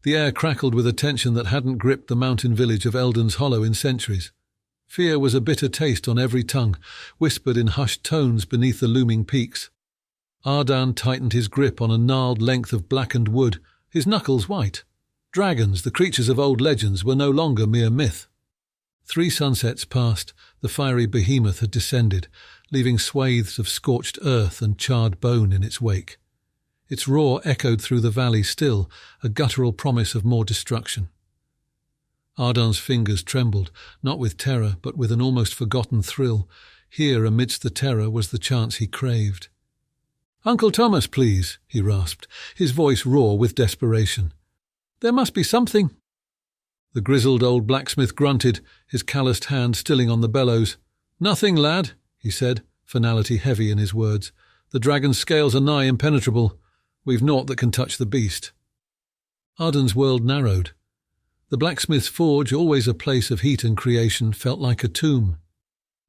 The air crackled with a tension that hadn't gripped the mountain village of Elden's Hollow in centuries. Fear was a bitter taste on every tongue, whispered in hushed tones beneath the looming peaks. Ardan tightened his grip on a gnarled length of blackened wood, his knuckles white. Dragons, the creatures of old legends, were no longer mere myth. 3 sunsets passed, the fiery behemoth had descended, leaving swathes of scorched earth and charred bone in its wake. Its roar echoed through the valley still, a guttural promise of more destruction. Ardan's fingers trembled, not with terror, but with an almost forgotten thrill. Here, amidst the terror, was the chance he craved. "Uncle Tomas, please," he rasped, his voice raw with desperation. "There must be something." The grizzled old blacksmith grunted, his calloused hand stilling on the bellows. "Nothing, lad," he said, finality heavy in his words. "The dragon's scales are nigh impenetrable. We've naught that can touch the beast." Ardan's world narrowed. The blacksmith's forge, always a place of heat and creation, felt like a tomb.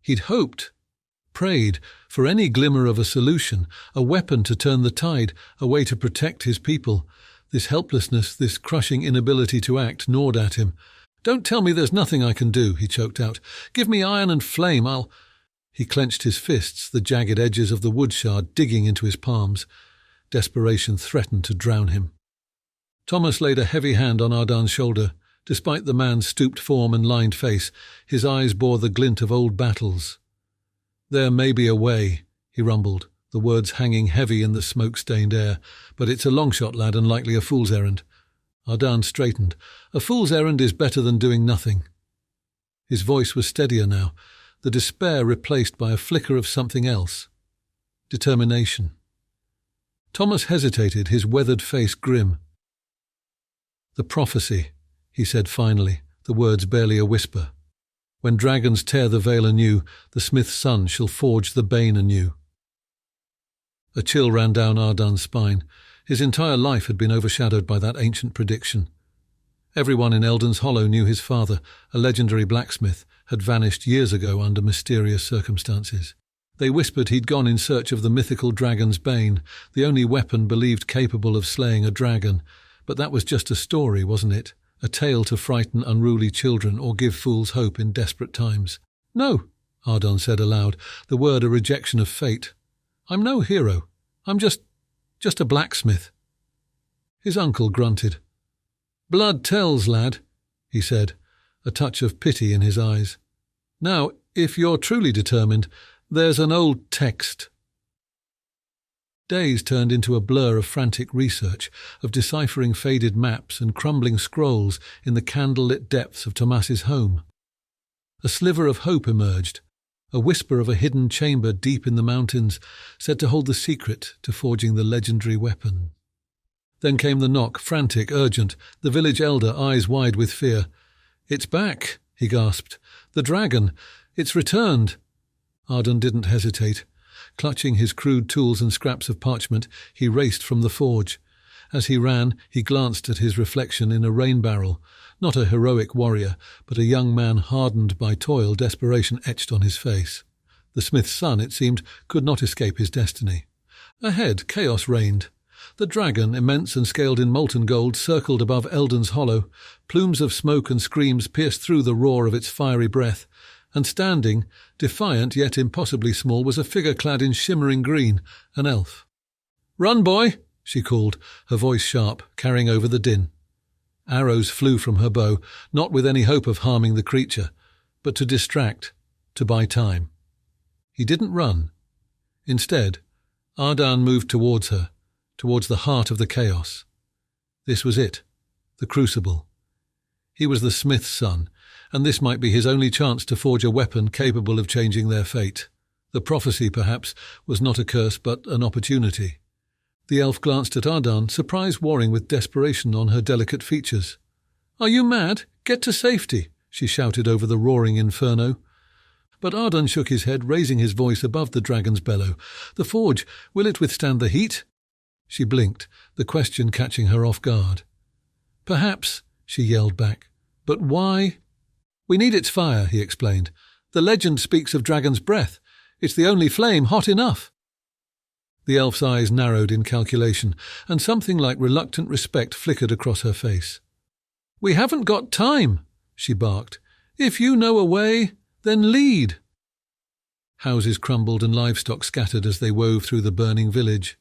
He'd hoped, prayed, for any glimmer of a solution, a weapon to turn the tide, a way to protect his people. This helplessness, this crushing inability to act, gnawed at him. "Don't tell me there's nothing I can do," he choked out. "Give me iron and flame, I'll—" He clenched his fists, the jagged edges of the wood shard digging into his palms. Desperation threatened to drown him. Tomas laid a heavy hand on Ardan's shoulder. Despite the man's stooped form and lined face, his eyes bore the glint of old battles. "There may be a way," he rumbled, the words hanging heavy in the smoke-stained air. "But it's a long shot, lad, and likely a fool's errand." Ardan straightened. "A fool's errand is better than doing nothing." His voice was steadier now, the despair replaced by a flicker of something else. Determination. Tomas hesitated, his weathered face grim. "The prophecy," he said finally, the words barely a whisper. "When dragons tear the veil anew, the smith's son shall forge the Bane anew." A chill ran down Ardan's spine. His entire life had been overshadowed by that ancient prediction. Everyone in Elden's Hollow knew his father, a legendary blacksmith, had vanished years ago under mysterious circumstances. They whispered he'd gone in search of the mythical dragon's Bane, the only weapon believed capable of slaying a dragon. But that was just a story, wasn't it? A tale to frighten unruly children or give fools hope in desperate times. "No," Ardan said aloud, the word a rejection of fate. "I'm no hero. I'm just a blacksmith." His uncle grunted. "Blood tells, lad," he said, a touch of pity in his eyes. "Now, if you're truly determined, there's an old text." Days turned into a blur of frantic research, of deciphering faded maps and crumbling scrolls in the candle-lit depths of Tomas's home. A sliver of hope emerged, a whisper of a hidden chamber deep in the mountains, said to hold the secret to forging the legendary weapon. Then came the knock, frantic, urgent, the village elder, eyes wide with fear. "It's back," he gasped. "The dragon. It's returned." Ardan didn't hesitate. Clutching his crude tools and scraps of parchment, he raced from the forge. As he ran, he glanced at his reflection in a rain barrel. Not a heroic warrior, but a young man hardened by toil, desperation etched on his face. The smith's son, it seemed, could not escape his destiny. Ahead, chaos reigned. The dragon, immense and scaled in molten gold, circled above Elden's Hollow. Plumes of smoke and screams pierced through the roar of its fiery breath. And standing, defiant yet impossibly small, was a figure clad in shimmering green, an elf. "Run, boy!" she called, her voice sharp, carrying over the din. Arrows flew from her bow, not with any hope of harming the creature, but to distract, to buy time. He didn't run. Instead, Ardan moved towards her, towards the heart of the chaos. This was it, the crucible. He was the smith's son, and this might be his only chance to forge a weapon capable of changing their fate. The prophecy, perhaps, was not a curse but an opportunity. The elf glanced at Ardan, surprise warring with desperation on her delicate features. "Are you mad? Get to safety!" she shouted over the roaring inferno. But Ardan shook his head, raising his voice above the dragon's bellow. "The forge, will it withstand the heat?" She blinked, the question catching her off guard. "Perhaps," she yelled back. "But why?" "We need its fire," he explained. "The legend speaks of dragon's breath. It's the only flame hot enough." The elf's eyes narrowed in calculation, and something like reluctant respect flickered across her face. "We haven't got time," she barked. "If you know a way, then lead." Houses crumbled and livestock scattered as they wove through the burning village.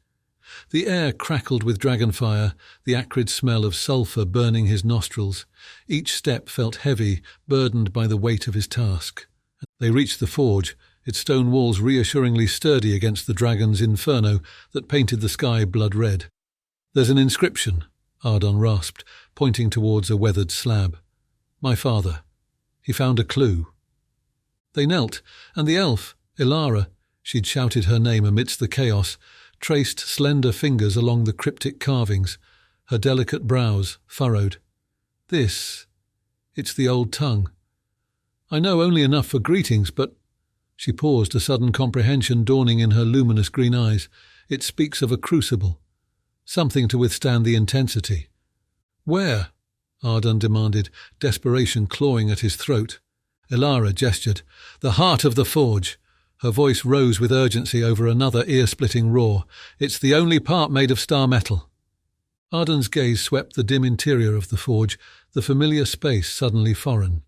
The air crackled with dragonfire, the acrid smell of sulphur burning his nostrils. Each step felt heavy, burdened by the weight of his task. They reached the forge, its stone walls reassuringly sturdy against the dragon's inferno that painted the sky blood-red. "There's an inscription," Ardan rasped, pointing towards a weathered slab. "My father. He found a clue." They knelt, and the elf, Elara, she'd shouted her name amidst the chaos, traced slender fingers along the cryptic carvings, her delicate brows furrowed. It's the old tongue. I know only enough for greetings, but—" She paused, a sudden comprehension dawning in her luminous green eyes. "It speaks of a crucible. Something to withstand the intensity." "Where?" Ardan demanded, desperation clawing at his throat. Elara gestured. "The heart of the forge." Her voice rose with urgency over another ear-splitting roar. "It's the only part made of Starmetal." Ardan's gaze swept the dim interior of the forge, the familiar space suddenly foreign.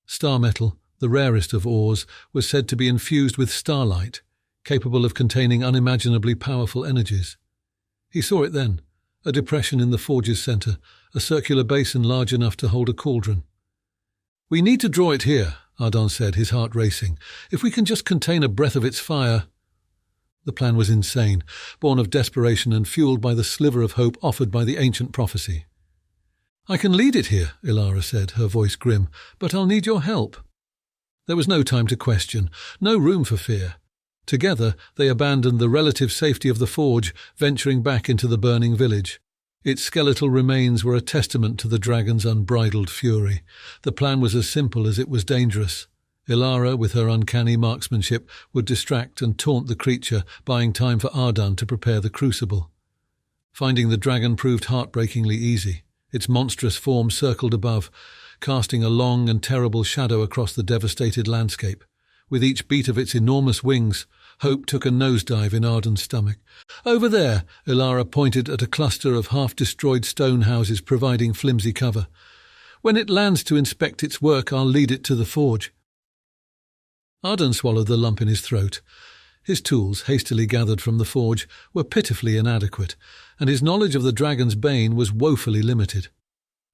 Starmetal, the rarest of ores, was said to be infused with starlight, capable of containing unimaginably powerful energies. He saw it then, a depression in the forge's centre, a circular basin large enough to hold a cauldron. "We need to draw it here," Ardan said, his heart racing. "If we can just contain a breath of its fire—" The plan was insane, born of desperation and fueled by the sliver of hope offered by the ancient prophecy. "I can lead it here," Elara said, her voice grim, "but I'll need your help." There was no time to question, no room for fear. Together they abandoned the relative safety of the forge, venturing back into the burning village. Its skeletal remains were a testament to the dragon's unbridled fury. The plan was as simple as it was dangerous. Elara, with her uncanny marksmanship, would distract and taunt the creature, buying time for Ardan to prepare the crucible. Finding the dragon proved heartbreakingly easy. Its monstrous form circled above, casting a long and terrible shadow across the devastated landscape. With each beat of its enormous wings, hope took a nosedive in Ardan's stomach. "Over there," Elara pointed at a cluster of half-destroyed stone houses providing flimsy cover. "When it lands to inspect its work, I'll lead it to the forge." Ardan swallowed the lump in his throat. His tools, hastily gathered from the forge, were pitifully inadequate, and his knowledge of the dragon's bane was woefully limited.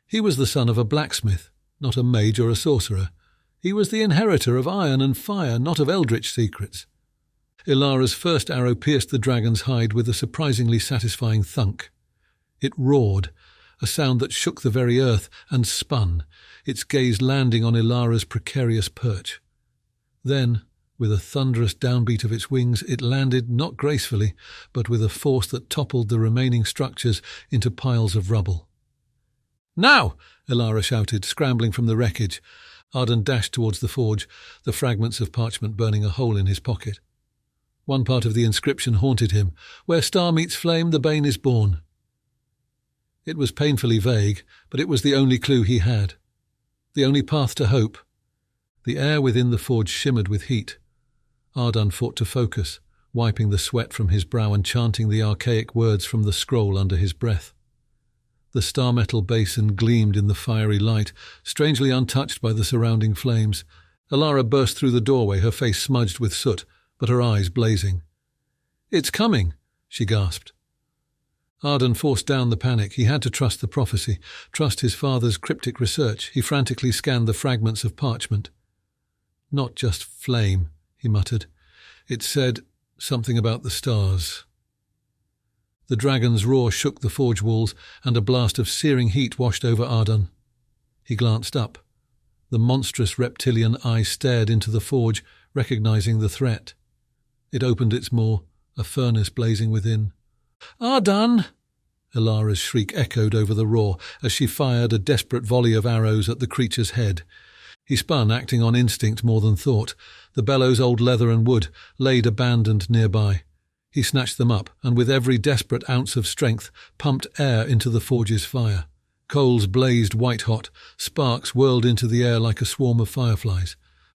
He was the son of a blacksmith, not a mage or a sorcerer. He was the inheritor of iron and fire, not of eldritch secrets. Elara's first arrow pierced the dragon's hide with a surprisingly satisfying thunk. It roared, a sound that shook the very earth, and spun, its gaze landing on Elara's precarious perch. Then, with a thunderous downbeat of its wings, it landed not gracefully, but with a force that toppled the remaining structures into piles of rubble. "Now!" Elara shouted, scrambling from the wreckage. Ardan dashed towards the forge, the fragments of parchment burning a hole in his pocket. One part of the inscription haunted him. "Where star meets flame, the bane is born." It was painfully vague, but it was the only clue he had. The only path to hope. The air within the forge shimmered with heat. Ardan fought to focus, wiping the sweat from his brow and chanting the archaic words from the scroll under his breath. The Starmetal basin gleamed in the fiery light, strangely untouched by the surrounding flames. Elara burst through the doorway, her face smudged with soot, but her eyes blazing. "It's coming," she gasped. Ardan forced down the panic. He had to trust the prophecy, trust his father's cryptic research. He frantically scanned the fragments of parchment. "Not just flame," he muttered. "It said something about the stars." The dragon's roar shook the forge walls, and a blast of searing heat washed over Ardan. He glanced up. The monstrous reptilian eye stared into the forge, recognizing the threat. It opened its maw, a furnace blazing within. "Ardan!" Elara's shriek echoed over the roar as she fired a desperate volley of arrows at the creature's head. He spun, acting on instinct more than thought. The bellows, old leather and wood, laid abandoned nearby. He snatched them up, and with every desperate ounce of strength, pumped air into the forge's fire. Coals blazed white-hot, sparks whirled into the air like a swarm of fireflies.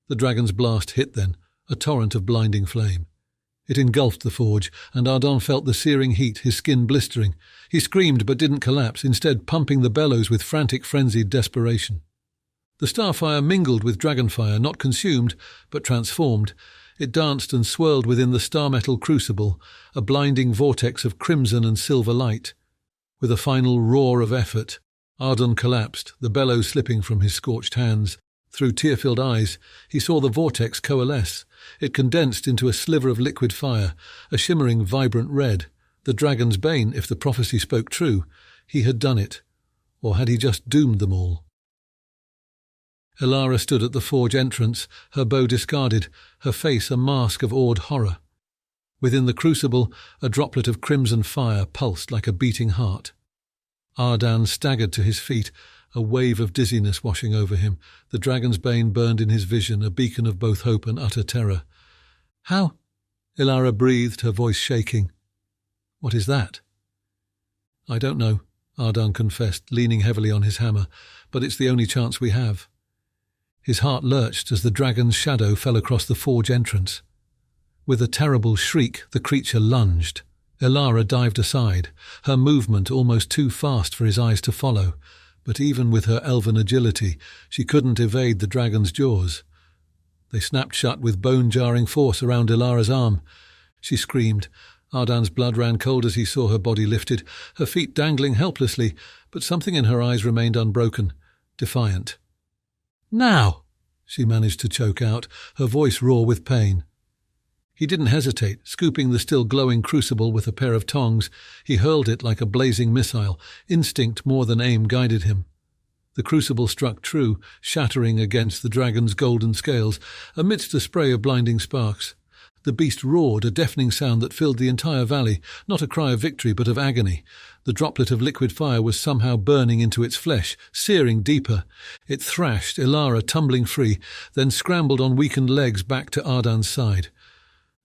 The dragon's blast hit then, a torrent of blinding flame. It engulfed the forge, and Ardan felt the searing heat, his skin blistering. He screamed but didn't collapse, instead pumping the bellows with frantic, frenzied desperation. The starfire mingled with dragonfire, not consumed, but transformed. It danced and swirled within the Starmetal crucible, a blinding vortex of crimson and silver light. With a final roar of effort, Ardan collapsed, the bellows slipping from his scorched hands. Through tear-filled eyes, he saw the vortex coalesce. It condensed into a sliver of liquid fire, a shimmering, vibrant red. The dragon's bane, if the prophecy spoke true. He had done it. Or had he just doomed them all? Elara stood at the forge entrance, her bow discarded, her face a mask of awed horror. Within the crucible, a droplet of crimson fire pulsed like a beating heart. Ardan staggered to his feet, a wave of dizziness washing over him. The dragon's bane burned in his vision, a beacon of both hope and utter terror. "How?" Elara breathed, her voice shaking. "What is that?" "I don't know," Ardan confessed, leaning heavily on his hammer, "but it's the only chance we have." His heart lurched as the dragon's shadow fell across the forge entrance. With a terrible shriek, the creature lunged. Elara dived aside, her movement almost too fast for his eyes to follow. But even with her elven agility, she couldn't evade the dragon's jaws. They snapped shut with bone-jarring force around Elara's arm. She screamed. Ardan's blood ran cold as he saw her body lifted, her feet dangling helplessly, but something in her eyes remained unbroken, defiant. "Now!" she managed to choke out, her voice raw with pain. He didn't hesitate. Scooping the still glowing crucible with a pair of tongs, he hurled it like a blazing missile. Instinct more than aim guided him. The crucible struck true, shattering against the dragon's golden scales, amidst a spray of blinding sparks. The beast roared, a deafening sound that filled the entire valley, not a cry of victory but of agony. The droplet of liquid fire was somehow burning into its flesh, searing deeper. It thrashed, Elara tumbling free, then scrambled on weakened legs back to Ardan's side.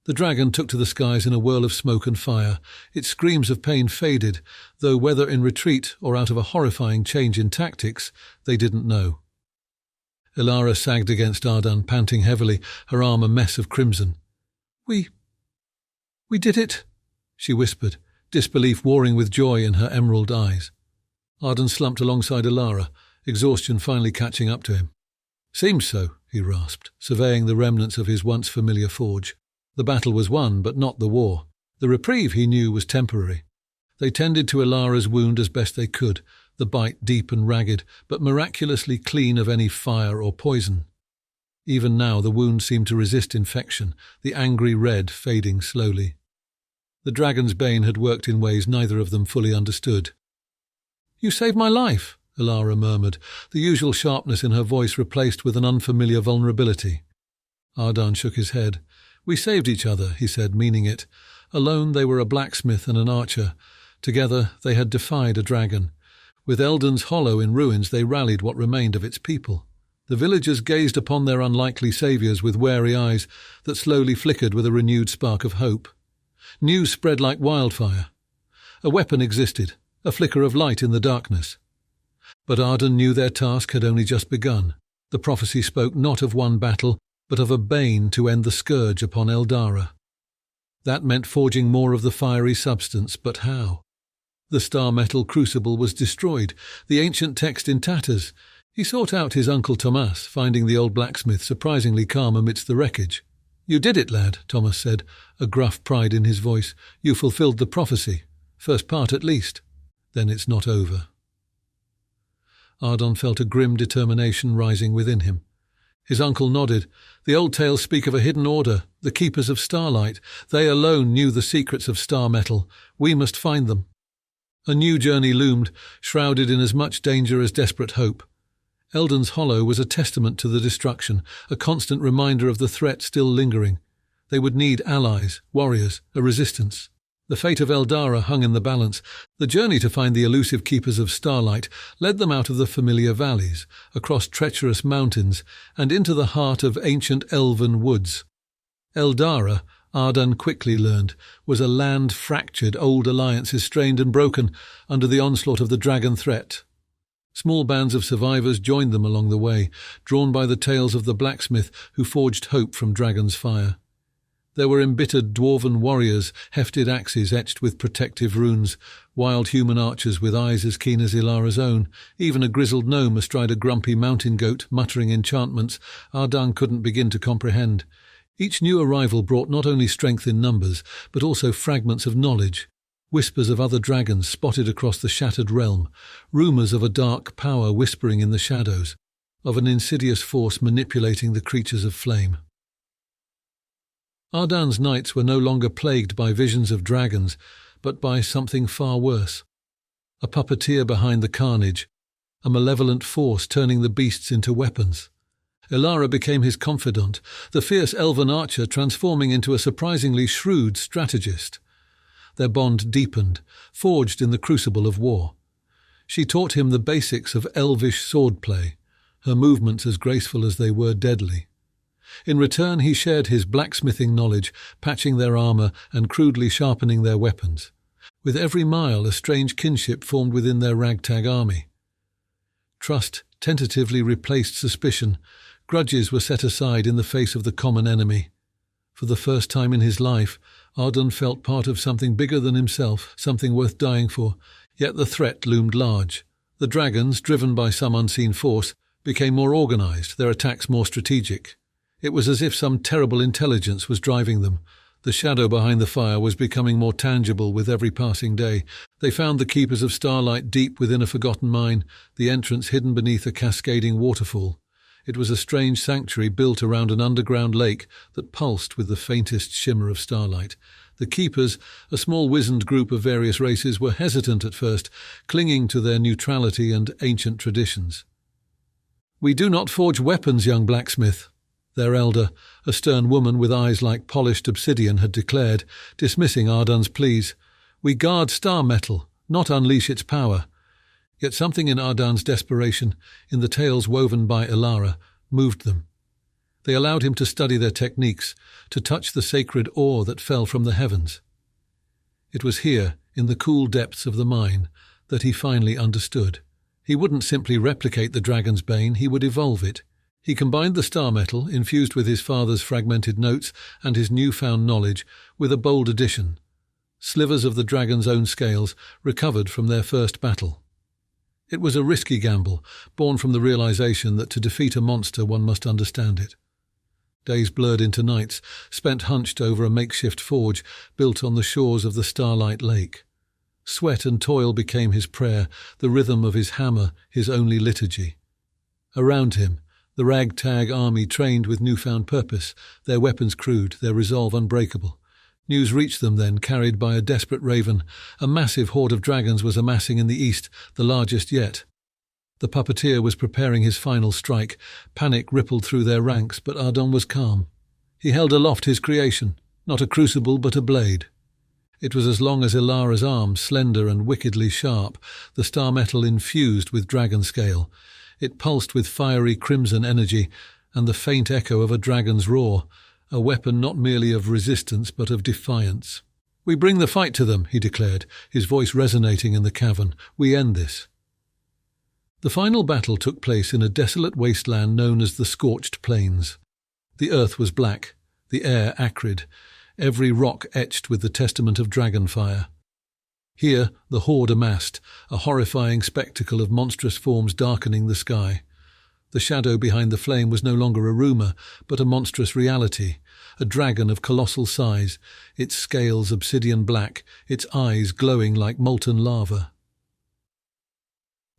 The dragon took to the skies in a whirl of smoke and fire. Its screams of pain faded, though whether in retreat or out of a horrifying change in tactics, they didn't know. Elara sagged against Ardan, panting heavily, her arm a mess of crimson. We did it," she whispered, disbelief warring with joy in her emerald eyes. Ardan slumped alongside Elara, exhaustion finally catching up to him. "Seems so," he rasped, surveying the remnants of his once familiar forge. The battle was won, but not the war. The reprieve, he knew, was temporary. They tended to Elara's wound as best they could, the bite deep and ragged, but miraculously clean of any fire or poison. Even now the wound seemed to resist infection, the angry red fading slowly. The dragon's bane had worked in ways neither of them fully understood. "You saved my life," Elara murmured, the usual sharpness in her voice replaced with an unfamiliar vulnerability. Ardan shook his head. "We saved each other," he said, meaning it. Alone they were a blacksmith and an archer. Together they had defied a dragon. With Eldon's hollow in ruins they rallied what remained of its people. The villagers gazed upon their unlikely saviours with wary eyes that slowly flickered with a renewed spark of hope. News spread like wildfire. A weapon existed, a flicker of light in the darkness. But Ardan knew their task had only just begun. The prophecy spoke not of one battle, but of a bane to end the scourge upon Eldara. That meant forging more of the fiery substance, but how? The Starmetal crucible was destroyed, the ancient text in tatters. He sought out his uncle Tomas, finding the old blacksmith surprisingly calm amidst the wreckage. "You did it, lad," Tomas said, a gruff pride in his voice. "You fulfilled the prophecy. First part at least. Then it's not over." Ardan felt a grim determination rising within him. His uncle nodded. "The old tales speak of a hidden order, the Keepers of Starlight. They alone knew the secrets of Starmetal. We must find them." A new journey loomed, shrouded in as much danger as desperate hope. Eldon's Hollow was a testament to the destruction, a constant reminder of the threat still lingering. They would need allies, warriors, a resistance. The fate of Eldara hung in the balance. The journey to find the elusive Keepers of Starlight led them out of the familiar valleys, across treacherous mountains, and into the heart of ancient elven woods. Eldara, Ardan quickly learned, was a land fractured, old alliances strained and broken under the onslaught of the dragon threat. Small bands of survivors joined them along the way, drawn by the tales of the blacksmith who forged hope from dragon's fire. There were embittered dwarven warriors, hefted axes etched with protective runes, wild human archers with eyes as keen as Elara's own, even a grizzled gnome astride a grumpy mountain goat, muttering enchantments Ardan couldn't begin to comprehend. Each new arrival brought not only strength in numbers, but also fragments of knowledge, whispers of other dragons spotted across the shattered realm, rumours of a dark power whispering in the shadows, of an insidious force manipulating the creatures of flame. Ardan's nights were no longer plagued by visions of dragons, but by something far worse. A puppeteer behind the carnage, a malevolent force turning the beasts into weapons. Elara became his confidant, the fierce elven archer transforming into a surprisingly shrewd strategist. Their bond deepened, forged in the crucible of war. She taught him the basics of elvish swordplay, her movements as graceful as they were deadly. In return he shared his blacksmithing knowledge, patching their armour and crudely sharpening their weapons. With every mile a strange kinship formed within their ragtag army. Trust tentatively replaced suspicion. Grudges were set aside in the face of the common enemy. For the first time in his life, Ardan felt part of something bigger than himself, something worth dying for, yet the threat loomed large. The dragons, driven by some unseen force, became more organised, their attacks more strategic. It was as if some terrible intelligence was driving them. The shadow behind the fire was becoming more tangible with every passing day. They found the keepers of starlight deep within a forgotten mine, the entrance hidden beneath a cascading waterfall. It was a strange sanctuary built around an underground lake that pulsed with the faintest shimmer of starlight. The keepers, a small wizened group of various races, were hesitant at first, clinging to their neutrality and ancient traditions. "We do not forge weapons, young blacksmith," their elder, a stern woman with eyes like polished obsidian, had declared, dismissing Ardan's pleas. "We guard Starmetal, not unleash its power." Yet something in Ardan's desperation, in the tales woven by Elara, moved them. They allowed him to study their techniques, to touch the sacred ore that fell from the heavens. It was here, in the cool depths of the mine, that he finally understood. He wouldn't simply replicate the dragon's bane, he would evolve it. He combined the Starmetal, infused with his father's fragmented notes and his newfound knowledge, with a bold addition. Slivers of the dragon's own scales, recovered from their first battle. It was a risky gamble, born from the realization that to defeat a monster one must understand it. Days blurred into nights, spent hunched over a makeshift forge built on the shores of the Starlight Lake. Sweat and toil became his prayer, the rhythm of his hammer, his only liturgy. Around him, the ragtag army trained with newfound purpose, their weapons crude, their resolve unbreakable. News reached them then, carried by a desperate raven. A massive horde of dragons was amassing in the east, the largest yet. The puppeteer was preparing his final strike. Panic rippled through their ranks, but Ardan was calm. He held aloft his creation, not a crucible but a blade. It was as long as Elara's arm, slender and wickedly sharp, the Starmetal infused with dragon scale. It pulsed with fiery crimson energy and the faint echo of a dragon's roar, a weapon not merely of resistance but of defiance. "We bring the fight to them," he declared, his voice resonating in the cavern. "We end this." The final battle took place in a desolate wasteland known as the Scorched Plains. The earth was black, the air acrid, every rock etched with the testament of dragonfire. Here the horde amassed, a horrifying spectacle of monstrous forms darkening the sky. The shadow behind the flame was no longer a rumour, but a monstrous reality, a dragon of colossal size, its scales obsidian black, its eyes glowing like molten lava.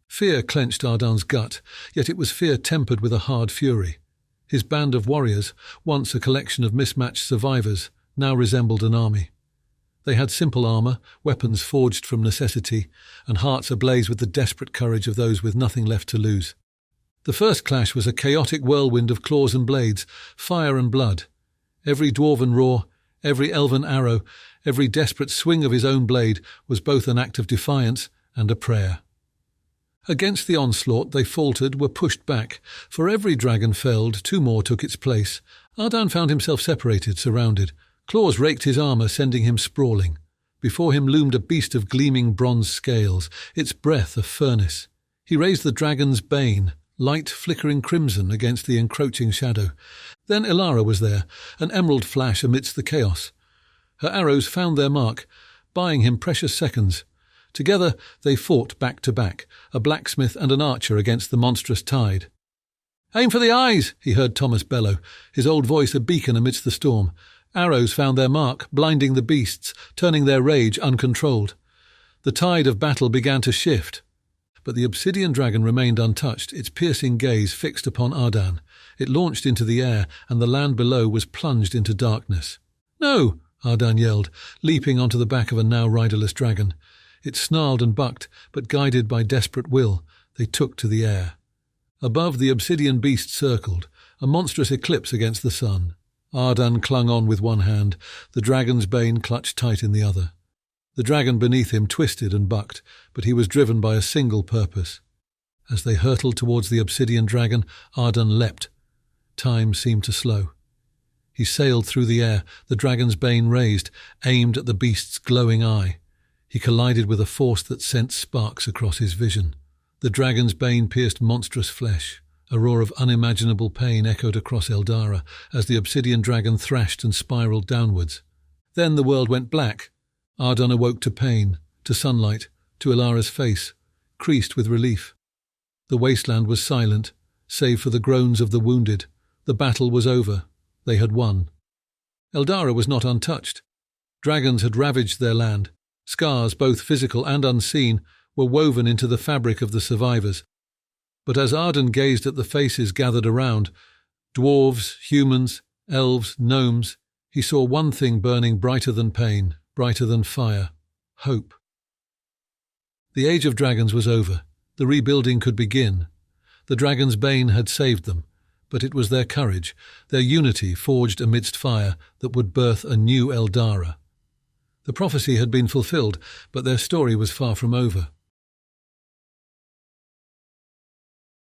Fear clenched Ardan's gut, yet it was fear tempered with a hard fury. His band of warriors, once a collection of mismatched survivors, now resembled an army. They had simple armour, weapons forged from necessity, and hearts ablaze with the desperate courage of those with nothing left to lose. The first clash was a chaotic whirlwind of claws and blades, fire and blood. Every dwarven roar, every elven arrow, every desperate swing of his own blade was both an act of defiance and a prayer. Against the onslaught they faltered, were pushed back. For every dragon felled, two more took its place. Ardan found himself separated, surrounded. Claws raked his armour, sending him sprawling. Before him loomed a beast of gleaming bronze scales, its breath a furnace. He raised the dragon's Bane, light flickering crimson against the encroaching shadow. Then Elara was there, an emerald flash amidst the chaos. Her arrows found their mark, buying him precious seconds. Together they fought back to back, a blacksmith and an archer against the monstrous tide. "Aim for the eyes!" he heard Tomas bellow, his old voice a beacon amidst the storm. Arrows found their mark, blinding the beasts, turning their rage uncontrolled. The tide of battle began to shift. But the obsidian dragon remained untouched, its piercing gaze fixed upon Ardan. It launched into the air, and the land below was plunged into darkness. "No!" Ardan yelled, leaping onto the back of a now riderless dragon. It snarled and bucked, but guided by desperate will, they took to the air. Above, the obsidian beast circled, a monstrous eclipse against the sun. Ardan clung on with one hand, the dragon's bane clutched tight in the other. The dragon beneath him twisted and bucked, but he was driven by a single purpose. As they hurtled towards the obsidian dragon, Ardan leapt. Time seemed to slow. He sailed through the air, the dragon's bane raised, aimed at the beast's glowing eye. He collided with a force that sent sparks across his vision. The dragon's bane pierced monstrous flesh. A roar of unimaginable pain echoed across Eldara as the obsidian dragon thrashed and spiraled downwards. Then the world went black. Ardan awoke to pain, to sunlight, to Elara's face, creased with relief. The wasteland was silent, save for the groans of the wounded. The battle was over. They had won. Eldara was not untouched. Dragons had ravaged their land. Scars, both physical and unseen, were woven into the fabric of the survivors. But as Ardan gazed at the faces gathered around, dwarves, humans, elves, gnomes, he saw one thing burning brighter than pain, brighter than fire: hope. The age of dragons was over. The rebuilding could begin. The dragon's bane had saved them, but it was their courage, their unity forged amidst fire, that would birth a new Eldara. The prophecy had been fulfilled, but their story was far from over.